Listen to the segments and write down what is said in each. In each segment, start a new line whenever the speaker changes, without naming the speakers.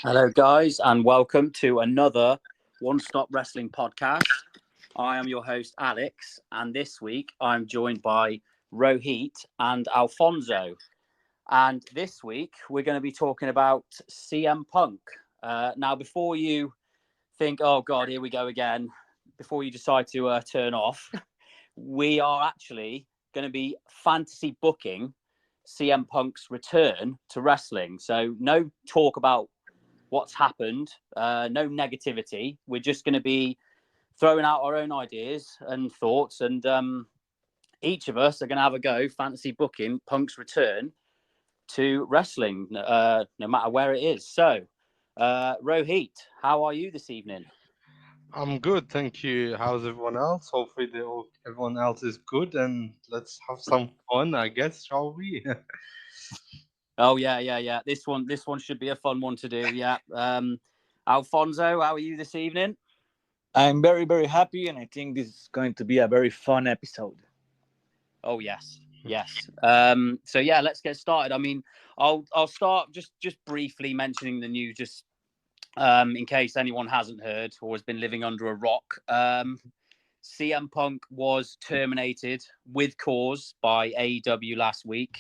Hello, guys, and welcome to another One Stop Wrestling podcast. I am your host, Alex, and this week I'm joined by Rohit and Alfonso. And this week we're going to be talking about CM Punk. Now, before you think, oh God, here we go again, before you decide to turn off, we are actually going to be fantasy booking CM Punk's return to wrestling. So, no talk about what's happened, no negativity. We're just going to be throwing out our own ideas and thoughts, and each of us are going to have a go fantasy booking Punk's return to wrestling, no matter where it is. So, Rohit, how are you this evening?
I'm good, thank you. How's everyone else? Hopefully, everyone else is good, and let's have some fun, I guess, shall we?
Oh yeah. This one should be a fun one to do. Yeah. Alfonso, how are you this evening?
I'm very, very happy, and I think this is going to be a very fun episode.
Oh yes. So yeah, let's get started. I mean, I'll start just briefly mentioning the news, just in case anyone hasn't heard or has been living under a rock. CM Punk was terminated with cause by AEW last week.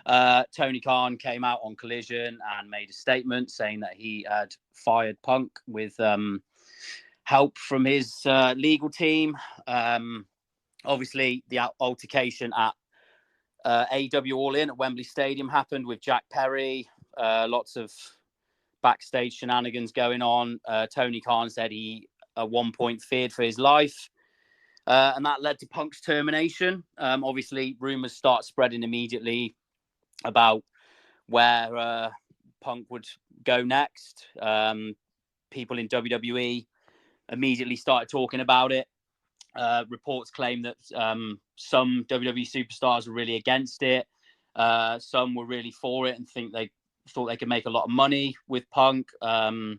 Tony Khan came out on Collision and made a statement saying that he had fired Punk with help from his legal team. Obviously, the altercation at AEW All In at Wembley Stadium happened with Jack Perry. Lots of backstage shenanigans going on. Tony Khan said he at one point feared for his life. And that led to Punk's termination. Obviously, rumors start spreading immediately about where Punk would go next. People in WWE immediately started talking about it. Reports claim that some WWE superstars were really against it. Some were really for it and thought they could make a lot of money with Punk. There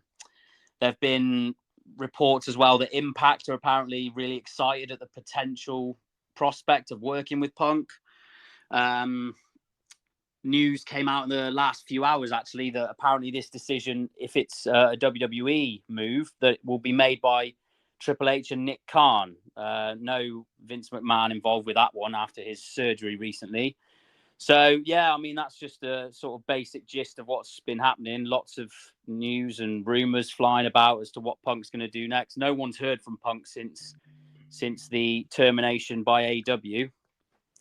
have been reports as well that Impact are apparently really excited at the potential prospect of working with Punk. News came out in the last few hours, actually, that apparently this decision, if it's a WWE move, that will be made by Triple H and Nick Khan. No Vince McMahon involved with that one after his surgery recently. So, yeah, I mean, that's just a sort of basic gist of what's been happening. Lots of news and rumors flying about as to what Punk's going to do next. No one's heard from Punk since the termination by AEW.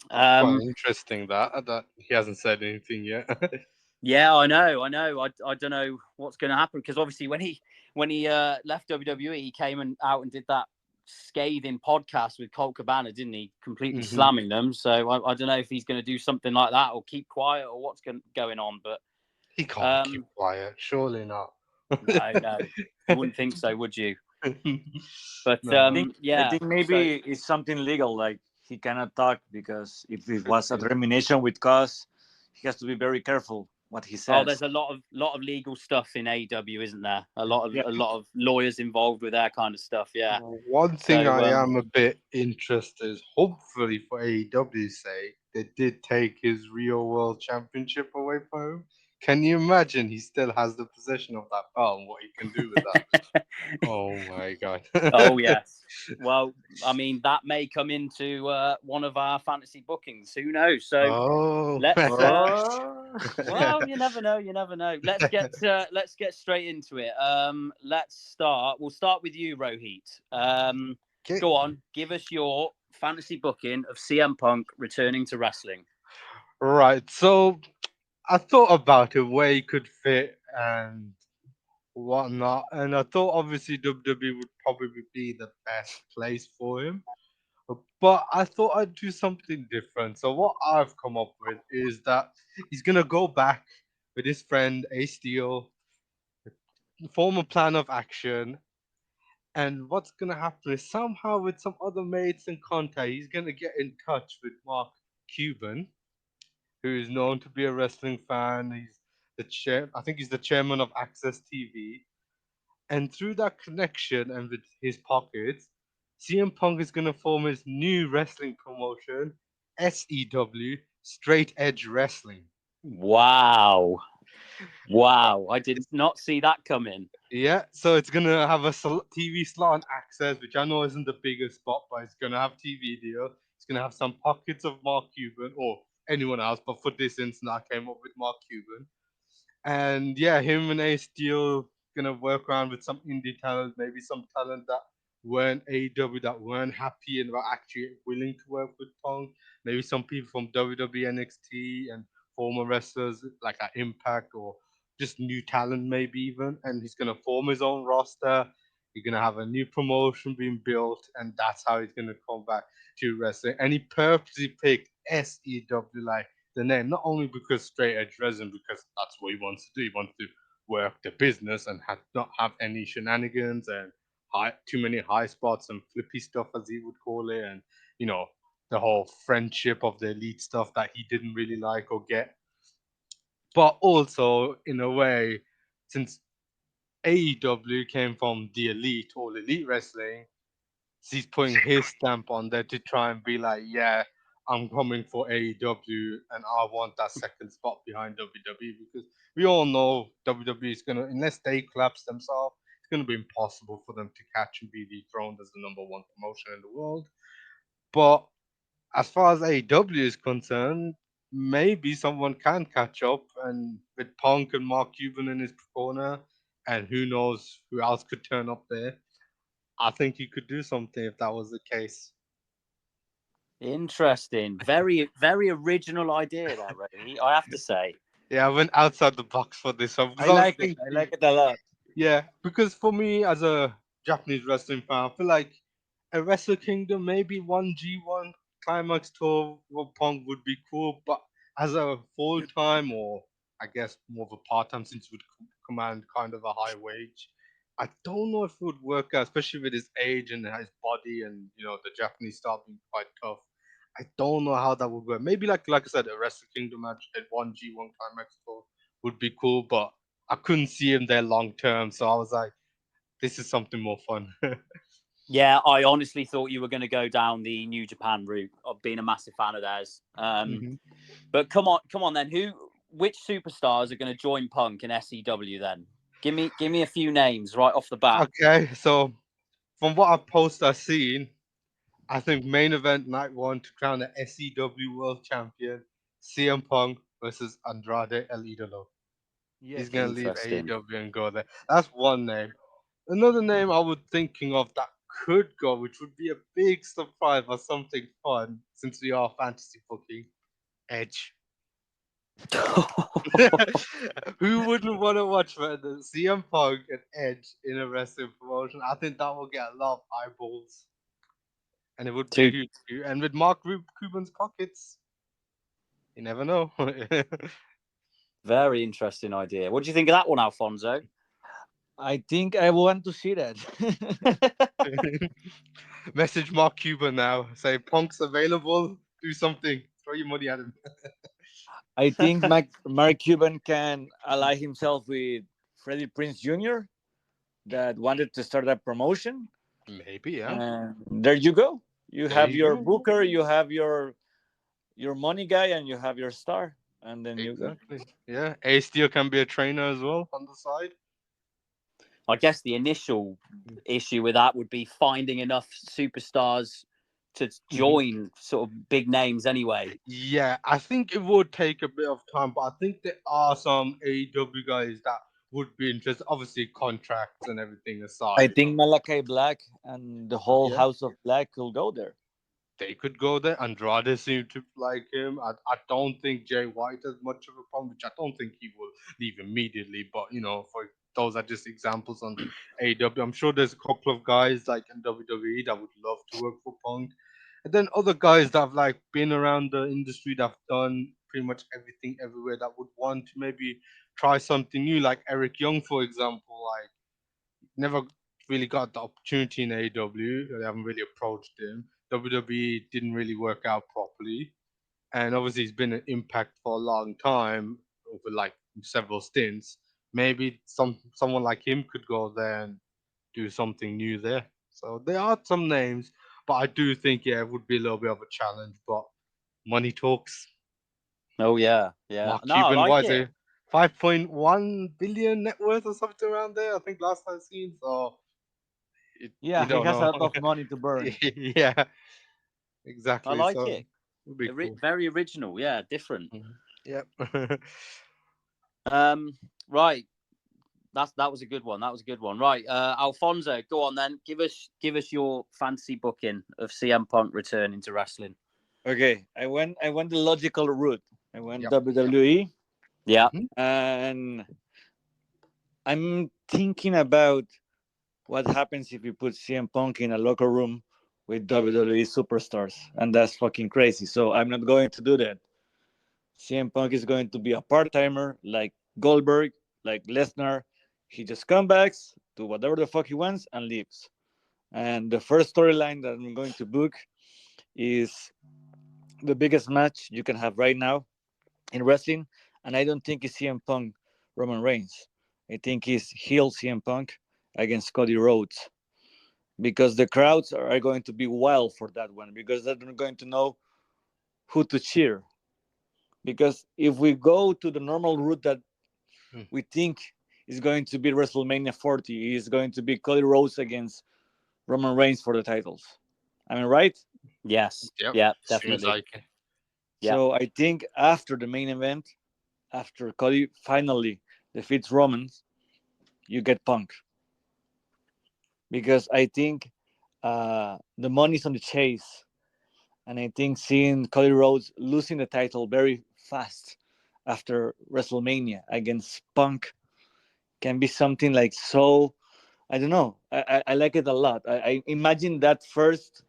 Quite interesting that he hasn't said anything yet.
Yeah, I know. I don't know what's going to happen because obviously when he left WWE, he came out and did that scathing podcast with Colt Cabana, didn't he? Completely slamming them. So I don't know if he's going to do something like that or keep quiet or what's going on. But
He can't keep quiet, surely not.
no, you wouldn't think so, would you? But
No.
I
yeah.
think maybe it's something legal, like he cannot talk because if it was a termination with cause, he has to be very careful what he says.
There's a lot of legal stuff in AEW, isn't there? A lot
Yeah.
of lawyers involved with that kind of stuff. Yeah.
One thing
So
I am a bit interested is hopefully for AEW's sake, they did take his real world championship away from him. Can you imagine he still has the possession of that belt and what he can do with that? Oh my god.
Oh yes. Well, I mean that may come into one of our fantasy bookings. Who knows? So
Oh.
let's.
Oh,
Well, you never know. You never know. Let's get straight into it. Let's start. We'll start with you, Rohit.
Okay.
Go on. Give us your fantasy booking of CM Punk returning to wrestling.
Right. So I thought about it where he could fit and whatnot, and I thought obviously WWE would probably be the best place for him. But I thought I'd do something different. So what I've come up with is that he's gonna go back with his friend Ace Steel, form a plan of action, and what's gonna happen is somehow with some other mates and contact, he's gonna get in touch with Mark Cuban, who is known to be a wrestling fan. He's the chair. I think he's the chairman of Access TV. And through that connection and with his pockets, CM Punk is going to form his new wrestling promotion, SEW, Straight Edge Wrestling.
Wow. Wow, I did not see that coming.
Yeah, so it's gonna have a TV slot and access, which I know isn't the biggest spot, but it's gonna have TV deal. It's gonna have some pockets of Mark Cuban or anyone else, but for this instance, I came up with Mark Cuban. And yeah, him and Ace Steel gonna work around with some indie talent, maybe some talent that weren't AEW, that weren't happy and were actually willing to work with Punk. Maybe some people from WWE, NXT, and former wrestlers like at Impact or just new talent, maybe even. And he's gonna form his own roster. You're gonna have a new promotion being built, and that's how he's gonna come back to wrestling. And he purposely picked SEW, like the name, not only because straight edge resin, because that's what he wants to do. He wants to work the business and not have any shenanigans and too many high spots and flippy stuff, as he would call it, and you know the whole friendship of the elite stuff that he didn't really like or get. But also, in a way, since AEW came from the elite, all elite wrestling, he's putting his stamp on there to try and be like, yeah, I'm coming for AEW and I want that second spot behind WWE, because we all know WWE is gonna, unless they collapse themselves, it's gonna be impossible for them to catch and be dethroned as the number one promotion in the world. But as far as AEW is concerned, maybe someone can catch up, and with Punk and Mark Cuban in his corner, and who knows who else could turn up there. I think he could do something if that was the case.
Interesting. Very, very original idea there, Rohit, I have to say.
Yeah, I went outside the box for this one because
I
I was
like it. I
thinking,
like it a lot.
yeah, because for me as a Japanese wrestling fan, I feel like a Wrestle Kingdom, maybe one G1 Climax tour with Punk would be cool, but as a full time or I guess more of a part time, since it would command kind of a high wage, I don't know if it would work out, especially with his age and his body and the Japanese style being quite tough. I don't know how that would work. Maybe like I said, a Wrestle Kingdom match at one G1 Climax tour would be cool, but I couldn't see him there long term. So I was like, this is something more fun.
Yeah, I honestly thought you were going to go down the New Japan route. I've been a massive fan of theirs.
Mhm.
But come on then. Which superstars are going to join Punk in SEW then? Give me a few names right off the bat.
Okay, so from what I've seen, I think main event night one to crown the SEW World Champion, CM Punk versus Andrade El Idolo. He's
Yes.
gonna leave
Interesting.
AEW and go there. That's one name. Another name I was thinking of that could go, which would be a big surprise or something fun, since we are fantasy booking, Edge. Who wouldn't want to watch the CM Punk and Edge in a wrestling promotion? I think that will get a lot of eyeballs, and it would be
Two
huge. And with Mark Cuban's pockets, you never know.
very interesting idea. What do you think of that one, Alfonso?
I think I want to see that.
Message Mark Cuban now. Say Punk's available. Do something. Throw your money at him.
I think Mark Cuban can ally himself with Freddie Prince Jr. that wanted to start a promotion.
Maybe, yeah.
And there you go. You
There
have
you
your
go.
booker, you have your money guy, and you have your star, and then you go.
Exactly. Yeah. A Steel can be a trainer as well on the side.
I guess the initial issue with that would be finding enough superstars to
Mhm.
join sort of big names anyway.
Yeah, I think it would take a bit of time, but I think there are some AEW guys that would be interested. Obviously, contracts and everything
I
aside.
think Malachi Black and the whole
Yeah,
House of Black will go there.
they could go there. Andrade seemed to like him. I don't think Jay White has much of a problem, which I don't think he will leave immediately. But for those are just examples on AEW. I'm sure there's a couple of guys like in WWE that would love to work for Punk, and then other guys that have like been around the industry that have done pretty much everything everywhere that would want to maybe try something new, like Eric Young, for example. Like never really got the opportunity in AEW. They haven't really approached him. WWE didn't really work out properly, and obviously he's been an Impact for a long time over like several stints. Maybe someone like him could go there and do something new there. So there are some names, but I do think it would be a little bit of a challenge. But money talks.
Oh yeah, yeah.
Mark
No, I
Cuban,
like
why is
it.
it 5.1 billion net worth or something around there. I think last time seen. So you
Yeah, he
don't
has a
know.
lot of money to burn.
Yeah,
I
exactly.
like
So
it.
it'd be cool.
Very original. Yeah, different.
Mhm. Yep.
Right. That was a good one. That was a good one. Right, Alfonso, go on then. Give us your fantasy booking of CM Punk returning to wrestling.
Okay, I went the logical route. I went
Yep. Yep.
WWE,
Yeah,
Mhm.
and I'm thinking about what happens if you put CM Punk in a locker room with WWE superstars, and that's fucking crazy. So I'm not going to do that. CM Punk is going to be a part timer like Goldberg, like Lesnar. He just comes back to whatever the fuck he wants and leaves. And the first storyline that I'm going to book is the biggest match you can have right now in wrestling. And I don't think it's CM Punk Roman Reigns. I think it's heel CM Punk against Cody Rhodes, because the crowds are going to be wild for that one, because they're not going to know who to cheer. Because if we go to the normal route that
Mm.
we think is going to be WrestleMania 40, is going to be Cody Rhodes against Roman Reigns for the titles. Am I right?
yes,
Yep.
yeah,
Seems
definitely.
like it.
Yeah,
So I think after the main event, after Cody finally defeats Roman, you get Punk. Because I think the money's on the chase. And I think seeing Cody Rhodes losing the title very fast after WrestleMania against Punk can be something like so. I don't know. I like it a lot. I imagine that first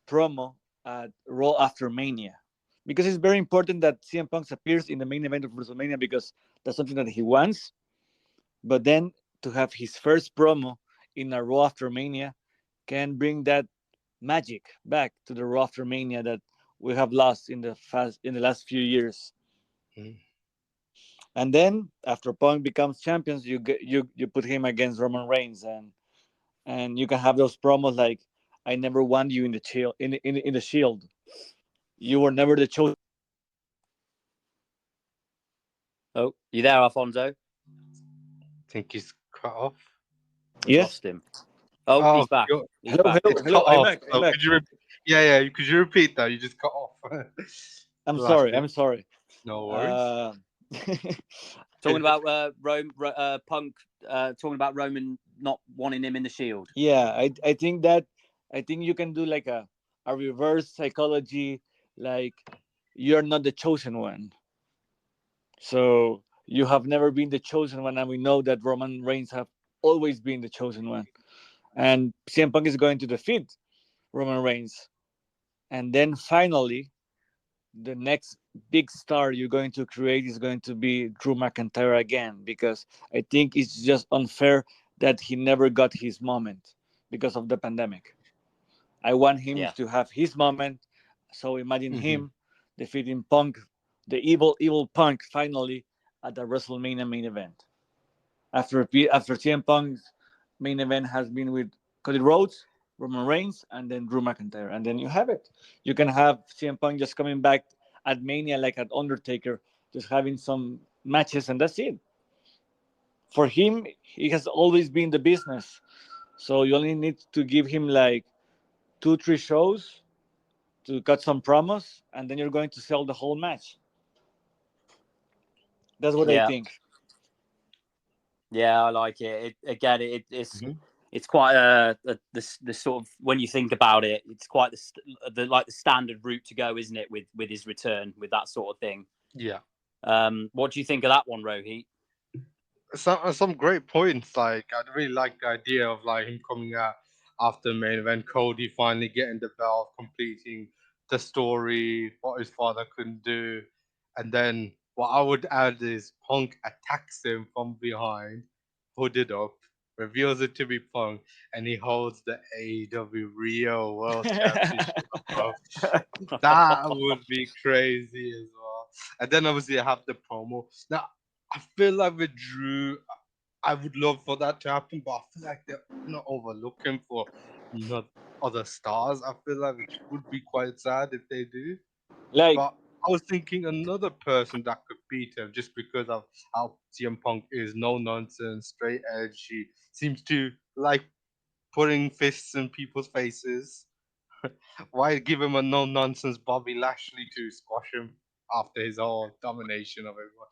promo at Raw after Mania, because it's very important that CM Punk appears in the main event of WrestleMania, because that's something that he wants. But then to have his first promo in a Raw after Mania can bring that magic back to the Raw after Mania that we have lost in the last few years.
Mhm.
And then after Punk becomes champions, you put him against Roman Reigns, and you can have those promos like, "I never won you in the shield. In the Shield, you were never the chosen."
oh, you there, Alfonso?
Think he's cut off.
We've
Yes.
lost him. Oh,
Oh,
he's back. He's
Hello,
back.
hello,
it's cut
hello. I'm
off.
back. I'm
So
back.
could you yeah, yeah. Could you repeat that? You just cut off.
I'm
The last
sorry.
bit.
I'm sorry.
No worries.
Uh,
Talking about Punk, talking about Roman not wanting him in the Shield.
yeah, I think you can do like a reverse psychology, like you're not the chosen one. So you have never been the chosen one, and we know that Roman Reigns have always been the chosen one. And CM Punk is going to defeat Roman Reigns, and then finally, the next big star you're going to create is going to be Drew McIntyre again, because I think it's just unfair that he never got his moment because of the pandemic. I want him
Yeah,
to have his moment. So imagine
Hmm.
him defeating Punk, the evil Punk, finally at the WrestleMania main event. After CM Punk's main event has been with Cody Rhodes, Roman Reigns, and then Drew McIntyre, and then you have it. You can have CM Punk just coming back at Mania like at Undertaker, just having some matches, and that's it. For him, he has always been the business. So you only need to give him like 2 3 shows to cut some promos, and then you're going to sell the whole match. That's what I
yeah,
think.
yeah. I like it. It's
Hmm.
it's quite the sort of, when you think about it, it's quite the standard route to go, isn't it? With his return, with that sort of thing.
Yeah.
What do you think of that one, Rohit?
Some great points. Like I really like the idea of like him coming out after the main event, Cody finally getting the belt, completing the story, what his father couldn't do, and then what I would add is Punk attacks him from behind, hooded up, reveals it to be Punk, and he holds the AEW Rio World Championship above. That would be crazy as well. And then obviously I have the promo. Now I feel like with Drew, I would love for that to happen, but I feel like they're not overlooking for not other stars. I feel like it would be quite sad if they do.
Like
But I was thinking another person that could beat him just because of how CM Punk is no nonsense, straight edge. He seems to like putting fists in people's faces. Why give him a no nonsense Bobby Lashley to squash him after his whole domination of everyone?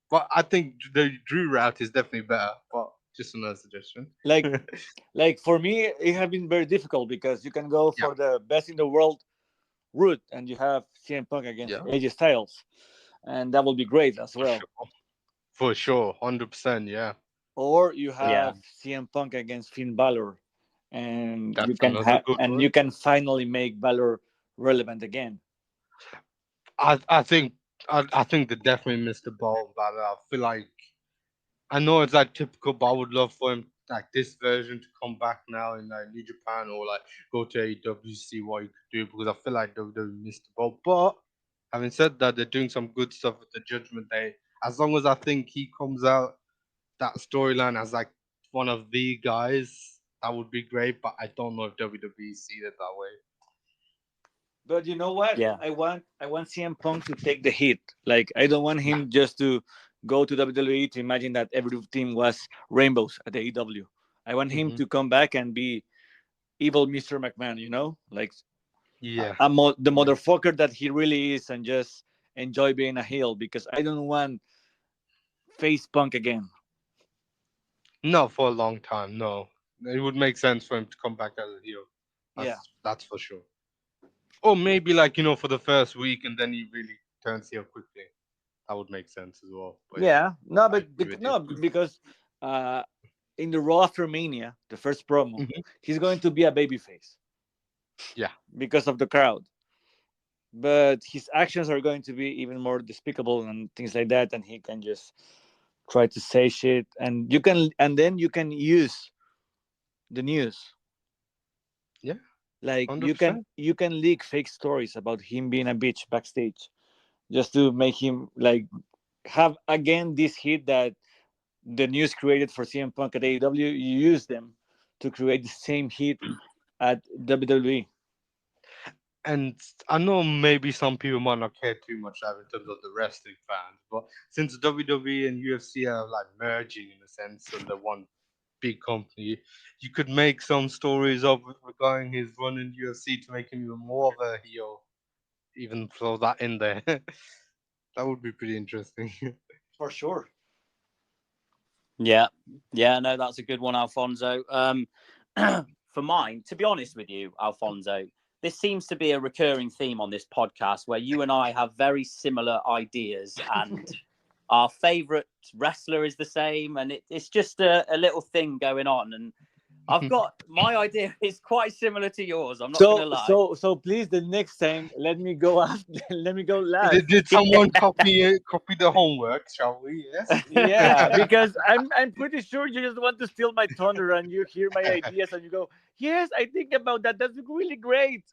But I think the Drew route is definitely better. But just another suggestion.
Like, like for me, it has been very difficult because you can go
Yeah,
for the best in the world route, and you have CM Punk against
yeah,
AJ Styles, and that will be great as
for
well.
sure, for sure, 100%. Yeah,
Or you
Yeah.
have CM Punk against Finn Balor, and
that's another good
and
one.
you can finally make Balor relevant again.
I think I think they definitely missed the ball, but I feel like I know it's like typical, but I would love for him like this version to come back now in like New Japan or like go to AEW see what he could do because I feel like they missed the ball. But having said that, they're doing some good stuff with the Judgment Day. As long as I think he comes out that storyline as like one of the guys, that would be great. But I don't know if WWE see it that way.
But you know what?
Yeah.
I want CM Punk to take the hit. Like I don't want
Yeah.
him just to go to WWE to imagine that every team was rainbows at AEW. I want him
Hmm.
to come back and be evil Mr. McMahon. Like
Yeah.
the
Yeah.
motherfucker that he really is, and just enjoy being a heel because I don't want face Punk again.
Not for a long time. No, it would make sense for him to come back as a heel.
Yeah.
That's for sure. Or maybe like for the first week and then he really turns heel quickly. That would make sense as well. But yeah,
Yeah, no,
I
but
agree with you.
no, because uh, in the Raw after Mania, the first promo,
Hmm.
he's going to be a babyface
Yeah,
because of the crowd. But his actions are going to be even more despicable and things like that, and he can just try to say shit, and then you can use the news.
yeah,
Like
100%.
you can leak fake stories about him being a bitch backstage, just to make him like have again this hit that the news created for CM Punk at AEW. You use them to create the same hit at WWE.
And I know maybe some people might not care too much in terms of the wrestling fans, but since WWE and UFC are like merging in a sense under one big company, you could make some stories of regarding his run in UFC to make him even more of a heel. Even throw that in there. That would be pretty interesting.
For sure.
Yeah. Yeah. No, that's a good one, Alfonso. For mine, to be honest with you, Alfonso, this seems to be a recurring theme on this podcast where you and I have very similar ideas and our favorite wrestler is the same. And it's just a little thing going on. And I've got my idea is quite similar to yours. I'm not going to
So
lie.
so please, the next time, let me go after. Let me go last.
Did someone copy the homework? Shall we? Yes.
Yeah, because I'm pretty sure you just want to steal my thunder, and you hear my ideas and you go, yes, I think about that. That's really great.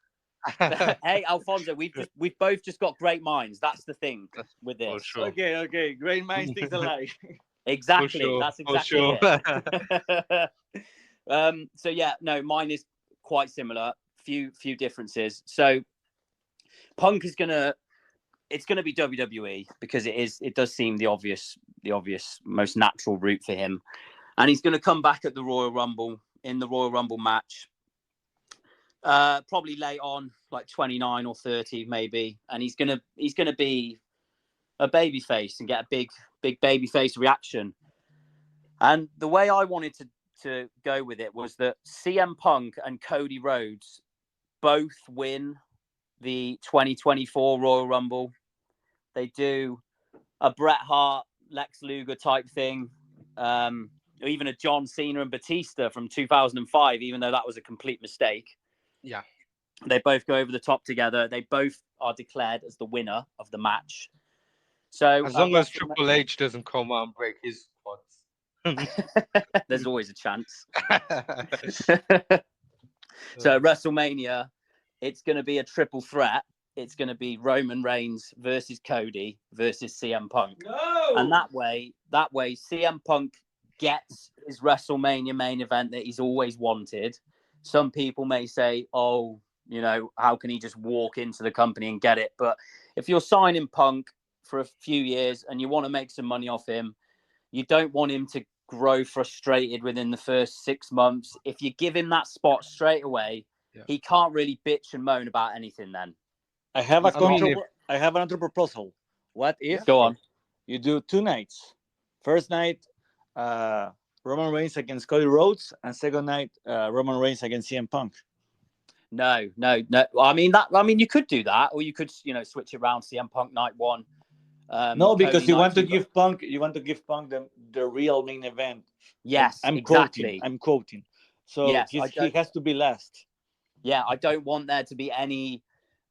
Hey, Alfonso, we've both just got great minds. That's the thing with
For
this.
sure.
Okay, okay. Great minds think alike.
For
Exactly.
sure.
That's
For
exactly
sure.
it. So yeah, no, mine is quite similar. Few differences. So Punk is gonna it's gonna be WWE because it does seem the obvious most natural route for him. And he's gonna come back at the Royal Rumble in the Royal Rumble match. Probably late on, like 29 or 30 maybe, and he's gonna be a baby face and get a big baby face reaction. And the way I wanted to go with it was that CM Punk and Cody Rhodes both win the 2024 Royal Rumble. They do a Bret Hart, Lex Luger type thing, or even a John Cena and Batista from 2005, even though that was a complete mistake.
Yeah.
They both go over the top together. They both are declared as the winner of the match. So
As long as Triple H doesn't come out and break his quads.
there's always a chance. So at WrestleMania, it's going to be a triple threat. It's going to be Roman Reigns versus Cody versus CM Punk.
No.
And that way, CM Punk gets his WrestleMania main event that he's always wanted. Some people may say, oh, You know, how can he just walk into the company and get it? But if you're signing Punk for a few years and you want to make some money off him, you don't want him to grow frustrated within the first 6 months. If you give him that spot straight away, he can't really bitch and moan about anything then.
I have another proposal. What if
Go on.
you do 2 nights? First night, Roman Reigns against Cody Rhodes, and second night, Roman Reigns against CM Punk.
No. I mean, you could do that, or you could, you know, switch it around. CM Punk night 1.
No, because
Cody
you want to
night 2,
give Punk. You want to give Punk the real main event.
Yes,
I'm
exactly.
quoting. So
yes,
he has to be last.
Yeah, I don't want there to be any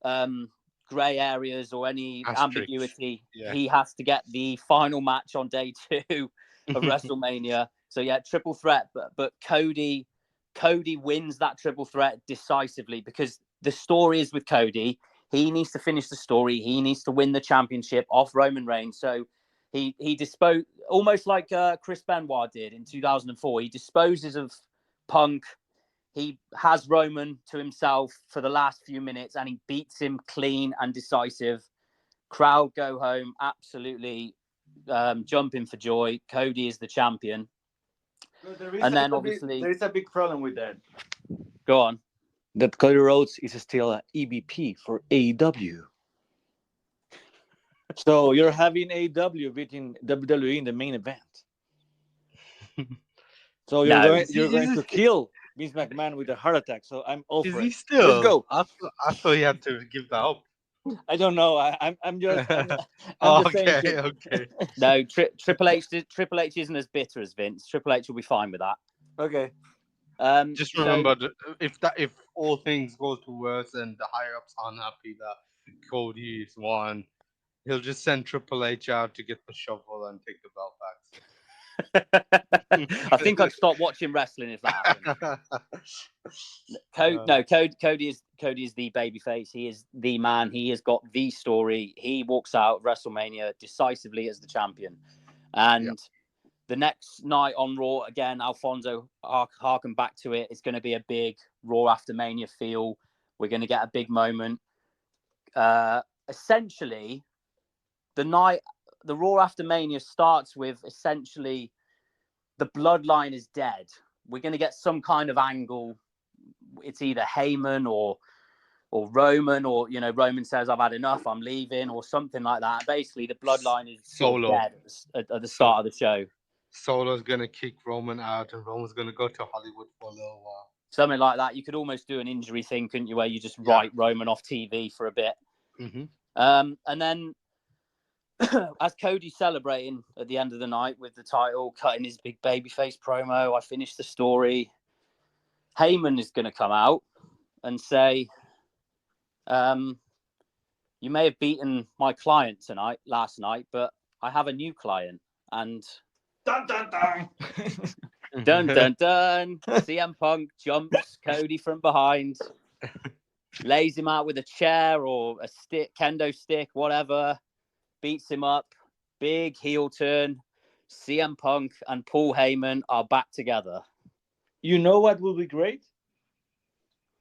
grey areas or any ambiguity.
Yeah.
He has to get the final match on day 2 of WrestleMania. So yeah, triple threat. But Cody wins that triple threat decisively, because the story is with Cody. He needs to finish the story. He needs to win the championship off Roman Reigns. So he disposed, almost like Chris Benoit did in 2004. He disposes of Punk. He has Roman to himself for the last few minutes, and he beats him clean and decisive. Crowd go home absolutely jumping for joy. Cody is the champion. And then obviously
there is a big problem with that.
Go on.
That Cody Rhodes is still an EVP for AEW. So you're having AEW beating WWE in the main event. So you're going to kill Vince McMahon with a heart attack. So I'm all for it.
He still?
Let's go.
I thought he had to give that up.
I don't know. I'm just
okay.
saying.
Okay.
No, Triple H isn't as bitter as Vince. Triple H will be fine with that.
Okay.
Just remember, if all things go to worse and the higher ups aren't happy that Cody is won, he'll just send Triple H out to get the shovel and take the belt back.
I think I'd stop watching wrestling if that happened. Cody is the babyface. He is the man. He has got the story. He walks out WrestleMania decisively as the champion. And the next night on Raw, again, Alfonso harken back to it. It's going to be a big Raw after Mania feel. We're going to get a big moment. Essentially, the Raw after Mania starts with essentially the bloodline is dead. We're going to get some kind of angle. It's either Heyman or Roman, or, you know, Roman says, I've had enough, I'm leaving, or something like that. Basically, the bloodline is sort of dead at the start of the show.
Solo's going to kick Roman out, and Roman's going to go to Hollywood for a little while.
Something like that. You could almost do an injury thing, couldn't you, where you just write Roman off TV for a bit.
Mm-hmm.
And then as Cody's celebrating at the end of the night with the title, cutting his big babyface promo, I finished the story, Heyman is going to come out and say, you may have beaten my client last night, but I have a new client. And
dun, dun, dun.
Dun, dun, dun. CM Punk jumps Cody from behind, lays him out with a chair or a stick, kendo stick, whatever, beats him up. Big heel turn. CM Punk and Paul Heyman are back together.
You know what would be great?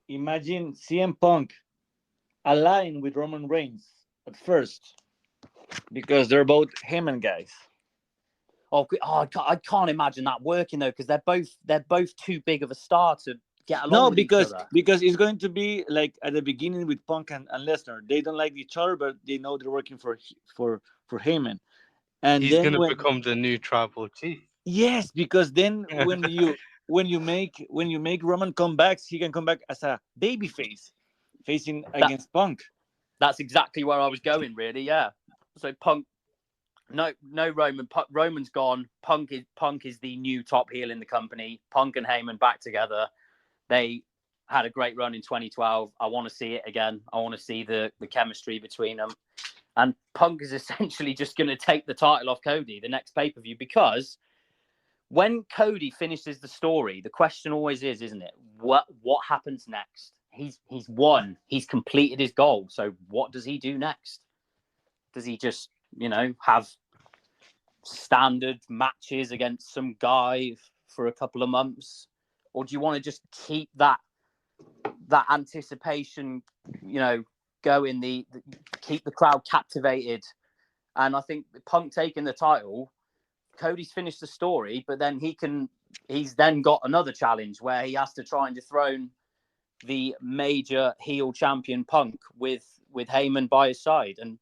Imagine CM Punk align with Roman Reigns at first, because they're both Heyman guys.
I can't imagine that working though, because they're both too big of a star to get along with each other.
Because it's going to be like at the beginning with Punk and Lesnar. They don't like each other, but they know they're working for Heyman. And
he's going to become the new tribal chief.
Yes, because then when you make Roman comebacks, he can come back as a babyface, facing against Punk.
That's exactly where I was going, really. Yeah. So Punk. No Roman. Roman's gone. Punk is the new top heel in the company. Punk and Heyman back together. They had a great run in 2012. I want to see it again. I want to see the chemistry between them. And Punk is essentially just going to take the title off Cody the next pay-per-view, because when Cody finishes the story, the question always is, isn't it? What happens next? He's won. He's completed his goal. So what does he do next? Does he just, have standard matches against some guy for a couple of months? Or do you want to just keep that that anticipation, going, keep the crowd captivated. And I think Punk taking the title, Cody's finished the story, but then he's then got another challenge where he has to try and dethrone the major heel champion Punk with Heyman by his side. And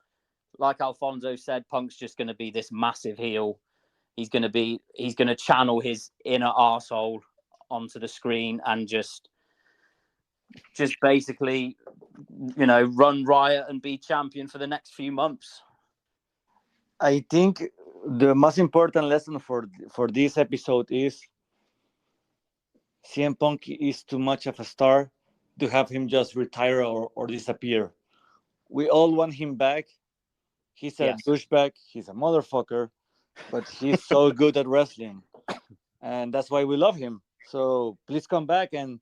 like Alfonso said, Punk's just going to be this massive heel. He's going to channel his inner arsehole onto the screen and just basically, run riot and be champion for the next few months.
I think the most important lesson for this episode is CM Punk is too much of a star to have him just retire or disappear. We all want him back. He's a douchebag. He's a motherfucker, but he's so good at wrestling, and that's why we love him. So please come back and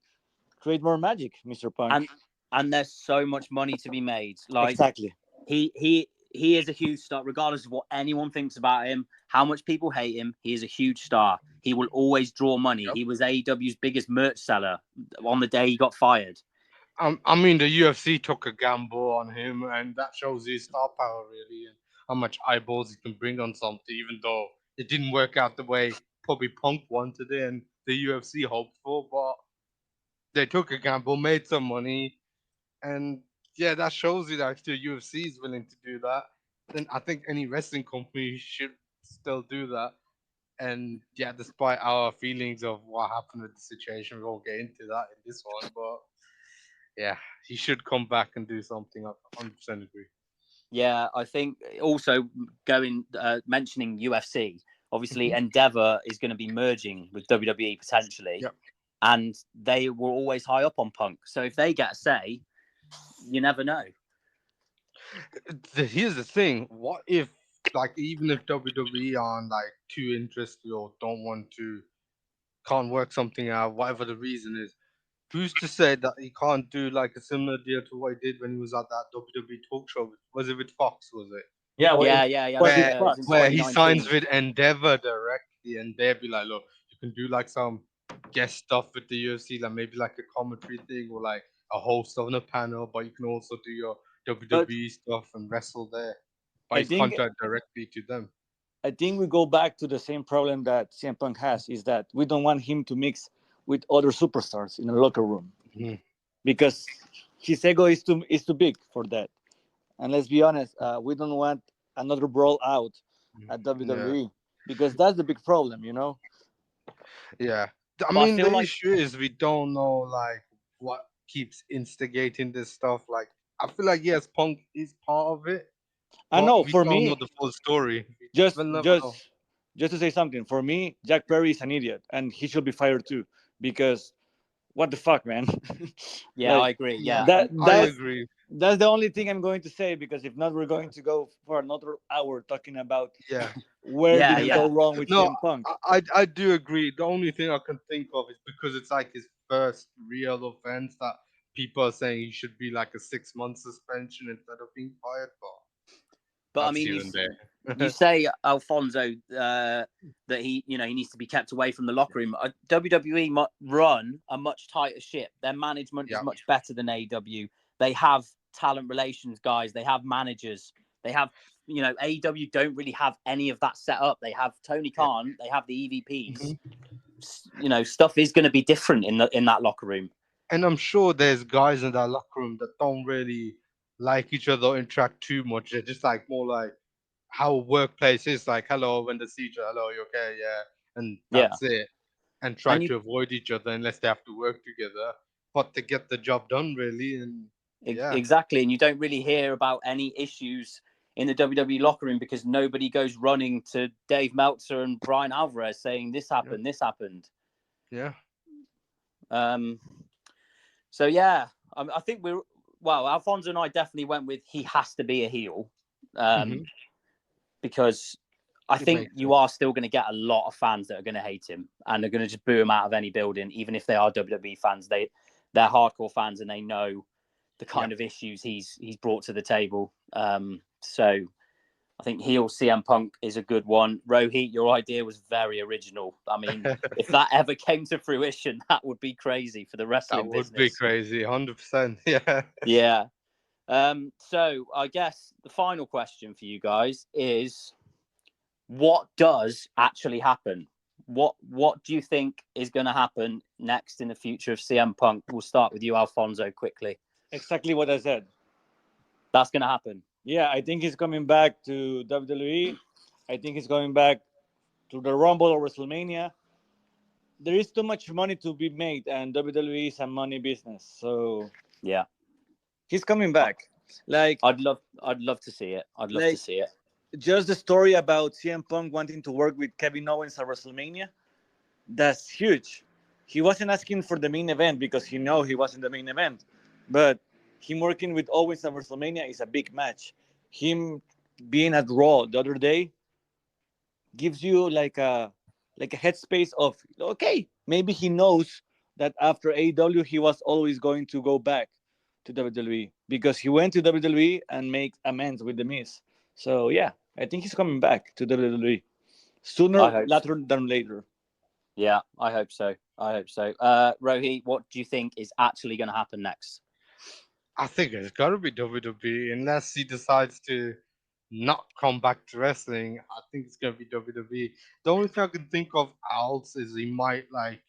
create more magic, Mr. Punk.
And there's so much money to be made. Like,
exactly.
He is a huge star, regardless of what anyone thinks about him, how much people hate him. He is a huge star. He will always draw money. Yep. He was AEW's biggest merch seller on the day he got fired.
I mean, the UFC took a gamble on him, and that shows his star power, really, and how much eyeballs he can bring on something, even though it didn't work out the way probably Punk wanted it and the UFC hoped for. But they took a gamble, made some money, and yeah, that shows you that if the UFC is willing to do that, then I think any wrestling company should still do that. And yeah, despite our feelings of what happened with the situation, we won't get into that in this one. But yeah, he should come back and do something. I 100% agree.
Yeah, I think also mentioning UFC, obviously Endeavor is going to be merging with WWE potentially.
Yep.
And they were always high up on Punk. So if they get a say, you never know.
Here's the thing. What if, like, even if WWE aren't, like, too interested or can't work something out, whatever the reason is, who's to say that he can't do, like, a similar deal to what he did when he was at that WWE talk show? Was it with Fox, was it?
Yeah.
Where he signs with Endeavor directly, and they'll be like, look, you can do, like, some guest stuff with the UFC, like maybe like a commentary thing or like a host on a panel, but you can also do your WWE stuff and wrestle there. But he's contact directly to them.
I think we go back to the same problem that CM Punk has, is that we don't want him to mix with other superstars in a locker room because his ego is too big for that. And let's be honest, we don't want another brawl out at WWE because that's the big problem,
Yeah. I mean, the issue is we don't know, like, what keeps instigating this stuff. Like, I feel like, yes, Punk is part of it.
I know,
for me, we don't know the full story.
Just to say something, for me, Jack Perry is an idiot, and he should be fired too, because what the fuck, man?
Yeah, I agree. Yeah,
I agree.
That's the only thing I'm going to say, because if not, we're going to go for another hour talking about where did it go wrong with CM Punk.
I do agree. The only thing I can think of is because it's like his first real offense that people are saying he should be like a 6-month suspension instead of being fired.
But I mean, you say, Alfonso, that he needs to be kept away from the locker room. WWE run a much tighter ship. Their management is much better than AEW. They have talent relations guys. They have managers. They have, AEW don't really have any of that set up. They have Tony Khan. They have the EVPs. Stuff is going to be different in that locker room.
And I'm sure there's guys in that locker room that don't really like each other or interact too much. They're just like more like how a workplace is, like, hello, when they see each other, hello, you okay? Yeah. And that's it. And try to avoid each other unless they have to work together. But to get the job done, really. And
exactly. And you don't really hear about any issues in the WWE locker room because nobody goes running to Dave Meltzer and Brian Alvarez saying this happened, this happened.
Yeah.
So, yeah, I think Alfonso and I definitely went with he has to be a heel. Because I think you are still going to get a lot of fans that are going to hate him and they're going to just boo him out of any building, even if they are WWE fans. They're hardcore fans and they know the kind of issues he's brought to the table. So I think heel CM Punk is a good one. Rohit, your idea was very original. I mean, if that ever came to fruition, that would be crazy for the
That
wrestling
would
business.
be crazy, 100%. Yeah.
Yeah. So I guess the final question for you guys is, what does actually happen? What do you think is going to happen next in the future of CM Punk? We'll start with you, Alfonso, quickly.
Exactly what I said.
That's going to happen.
Yeah, I think he's coming back to WWE. I think he's going back to the Rumble or WrestleMania. There is too much money to be made, and WWE is a money business. So
Yeah,
he's coming back. Like,
I'd love to see it. I'd love to see it.
Just the story about CM Punk wanting to work with Kevin Owens at WrestleMania. That's huge. He wasn't asking for the main event because he know he wasn't the main event, but him working with Owens at WrestleMania is a big match. Him being at Raw the other day gives you like a headspace of, okay, maybe he knows that after AEW he was always going to go back to WWE because he went to WWE and make amends with the Miz. So yeah, I think he's coming back to WWE
I
sooner
hope
later than later.
Yeah, I hope so. Rohit, what do you think is actually going to happen next?
I think it's got to be WWE unless he decides to not come back to wrestling. I think it's going to be WWE. The only thing I can think of else is he might like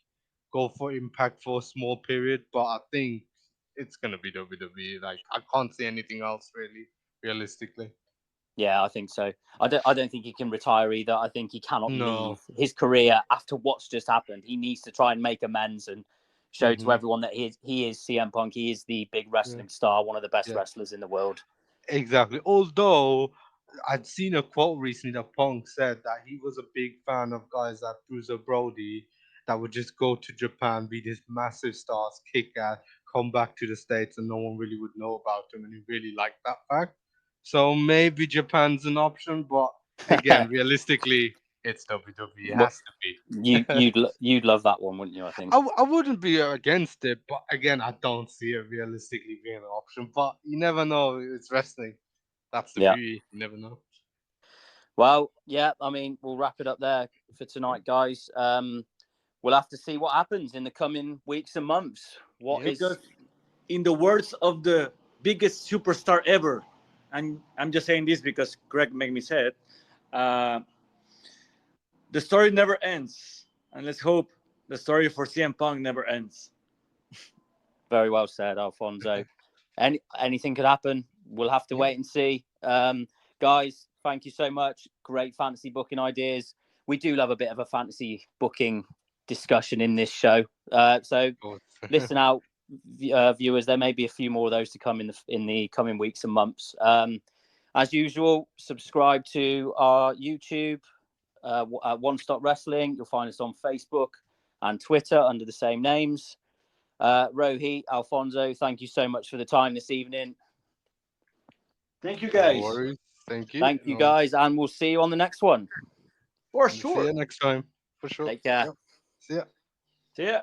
go for Impact for a small period, but I think it's going to be WWE. Like I can't see anything else really, realistically.
Yeah, I think so. I don't think he can retire either. I think he cannot
No.
leave his career after what's just happened. He needs to try and make amends and show to
Mhm.
everyone that he is CM Punk. He is the big
Yeah.
wrestling star, one of the best
Yeah.
wrestlers in the world.
Exactly. Although I'd seen a quote recently that Punk said that he was a big fan of guys like Bruiser Brody that would just go to Japan, be these massive stars, kick ass, come back to the States, and no one really would know about him, and he really liked that fact. So maybe Japan's an option, but again, realistically, it's WWE. It
But
has to be.
you'd love that one, wouldn't you? I think.
I wouldn't be against it, but again, I don't see it realistically being an option. But you never know. It's wrestling. That's the
Yeah.
beauty. You never know.
Well, yeah. I mean, we'll wrap it up there for tonight, guys. We'll have to see what happens in the coming weeks and months. What is?
Because in the words of the biggest superstar ever, and I'm just saying this because Greg made me say it, the story never ends. And let's hope the story for CM Punk never ends.
Very well said, Alfonso. Anything could happen. We'll have to wait and see. Guys, thank you so much. Great fantasy booking ideas. We do love a bit of a fantasy booking discussion in this show. So listen out, viewers. There may be a few more of those to come in the coming weeks and months. As usual, subscribe to our YouTube, One Stop Wrestling. You'll find us on Facebook and Twitter under the same names. Rohit, Alfonso, thank you so much for the time this evening.
Thank you,
No
guys.
worries. Thank you.
Thank you, guys, and we'll see you on the next one.
For
See
sure.
you next time. For sure.
Take care.
Yep. See ya.
See ya.